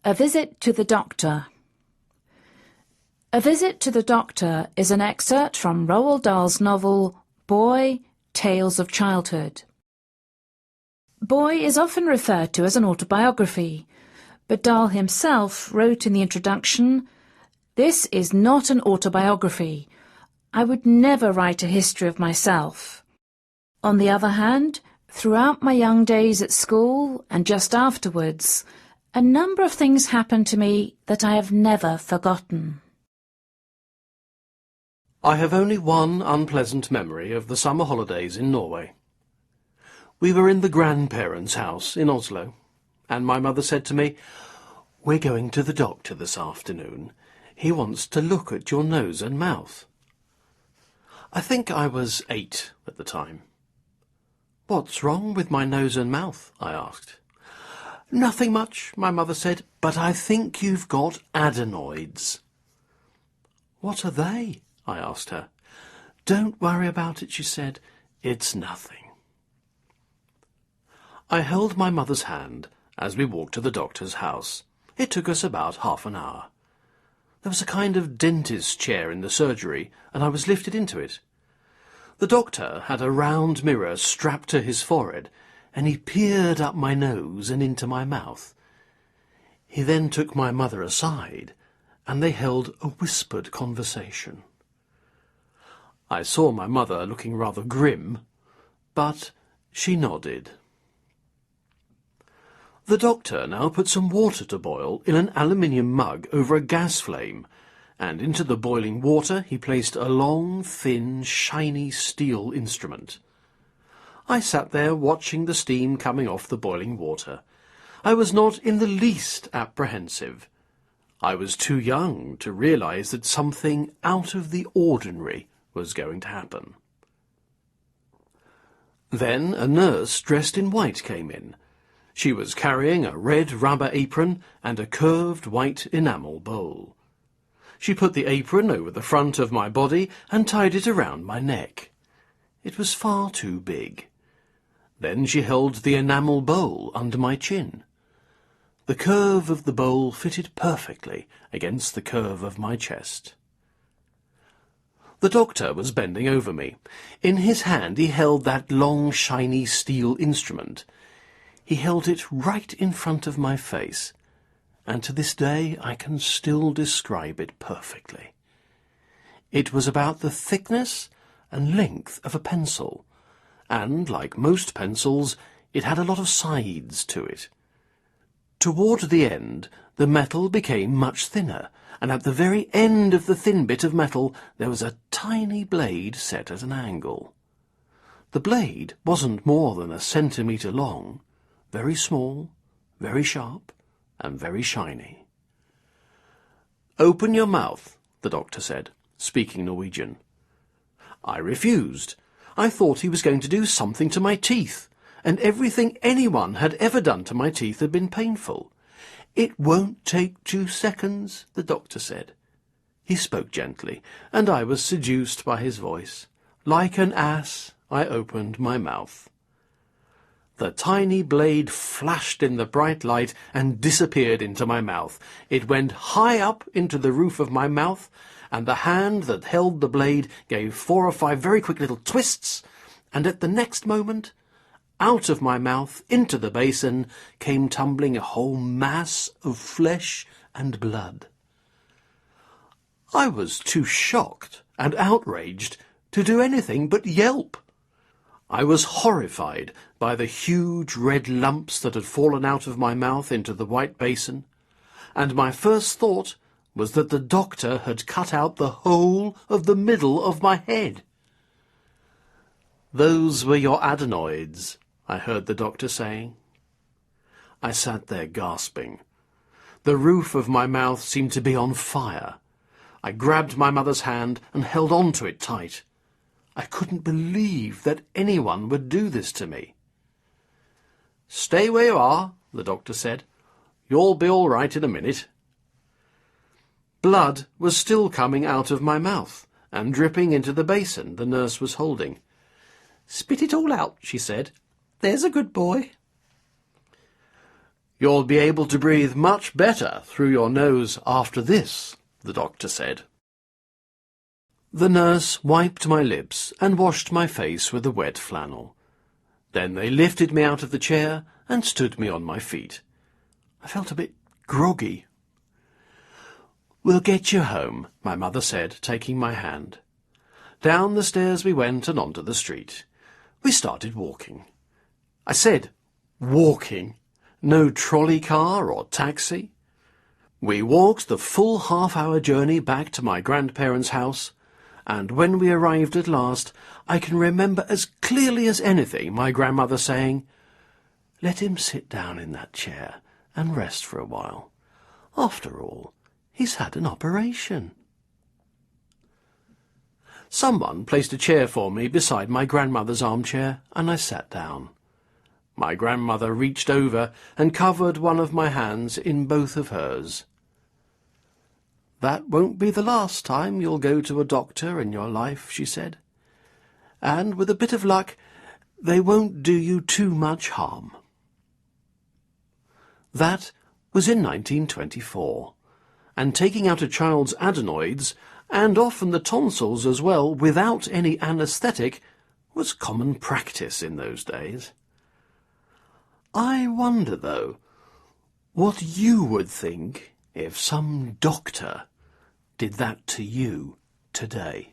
A Visit to the Doctor. A Visit to the Doctor is an excerpt from Roald Dahl's novel Boy, Tales of Childhood. Boy is often referred to as an autobiography, but Dahl himself wrote in the introduction, "This is not an autobiography. I would never write a history of myself." On the other hand, throughout my young days at school and just afterwards, a number of things happened to me that I have never forgotten. I have only one unpleasant memory of the summer holidays in Norway. We were in the grandparents' house in Oslo, and my mother said to me, "We're going to the doctor this afternoon. He wants to look at your nose and mouth." I think I was 8 at the time. "What's wrong with my nose and mouth?" I asked. "Nothing much," my mother said, "but I think you've got adenoids." "What are they?" I asked her. "Don't worry about it," she said. "It's nothing." I held my mother's hand as we walked to the doctor's house. It took us about half an hour. There was a kind of dentist's chair in the surgery, and I was lifted into it. The doctor had a round mirror strapped to his forehead, and he peered up my nose and into my mouth. He then took my mother aside, and they held a whispered conversation. I saw my mother looking rather grim, but she nodded. The doctor now put some water to boil in an aluminium mug over a gas flame, and into the boiling water he placed a long, thin, shiny steel instrument. I sat there watching the steam coming off the boiling water. I was not in the least apprehensive. I was too young to realize that something out of the ordinary was going to happen. Then a nurse dressed in white came in. She was carrying a red rubber apron and a curved white enamel bowl. She put the apron over the front of my body and tied it around my neck. It was far too big. Then she held the enamel bowl under my chin. The curve of the bowl fitted perfectly against the curve of my chest. The doctor was bending over me. In his hand he held that long, shiny steel instrument. He held it right in front of my face, and to this day I can still describe it perfectly. It was about the thickness and length of a pencil, and, like most pencils, it had a lot of sides to it. Toward the end, the metal became much thinner, and at the very end of the thin bit of metal there was a tiny blade set at an angle. The blade wasn't more than a centimetre long, very small, very sharp, and very shiny. "Open your mouth," the doctor said, speaking Norwegian. I refused. I thought he was going to do something to my teeth, and everything anyone had ever done to my teeth had been painful. "It won't take 2 seconds, the doctor said. He spoke gently, and I was seduced by his voice. Like an ass, I opened my mouth. The tiny blade flashed in the bright light and disappeared into my mouth. It went high up into the roof of my mouth, and the hand that held the blade gave 4 or 5 very quick little twists, and at the next moment, out of my mouth into the basin came tumbling a whole mass of flesh and blood. I was too shocked and outraged to do anything but yelp. I was horrified by the huge red lumps that had fallen out of my mouth into the white basin, and my first thought was that the doctor had cut out the whole of the middle of my head. "Those were your adenoids," I heard the doctor saying. I sat there gasping. The roof of my mouth seemed to be on fire. I grabbed my mother's hand and held on to it tight. I couldn't believe that anyone would do this to me. "Stay where you are," the doctor said. "You'll be all right in a minute." Blood was still coming out of my mouth and dripping into the basin the nurse was holding. "Spit it all out," she said. "There's a good boy." "You'll be able to breathe much better through your nose after this," the doctor said. The nurse wiped my lips and washed my face with a wet flannel. Then they lifted me out of the chair and stood me on my feet. I felt a bit groggy. "We'll get you home," my mother said, taking my hand. Down the stairs we went and onto the street. We started walking. I said walking, no trolley car or taxi. We walked the full half-hour journey back to my grandparents' house, and when we arrived at last, I can remember as clearly as anything my grandmother saying, "Let him sit down in that chair and rest for a while. After all, he's had an operation." Someone placed a chair for me beside my grandmother's armchair, and I sat down. My grandmother reached over and covered one of my hands in both of hers. "That won't be the last time you'll go to a doctor in your life," she said. "And with a bit of luck, they won't do you too much harm." That was in 1924, and taking out a child's adenoids, and often the tonsils as well, without any anaesthetic, was common practice in those days. I wonder, though, what you would think if some doctor did that to you today.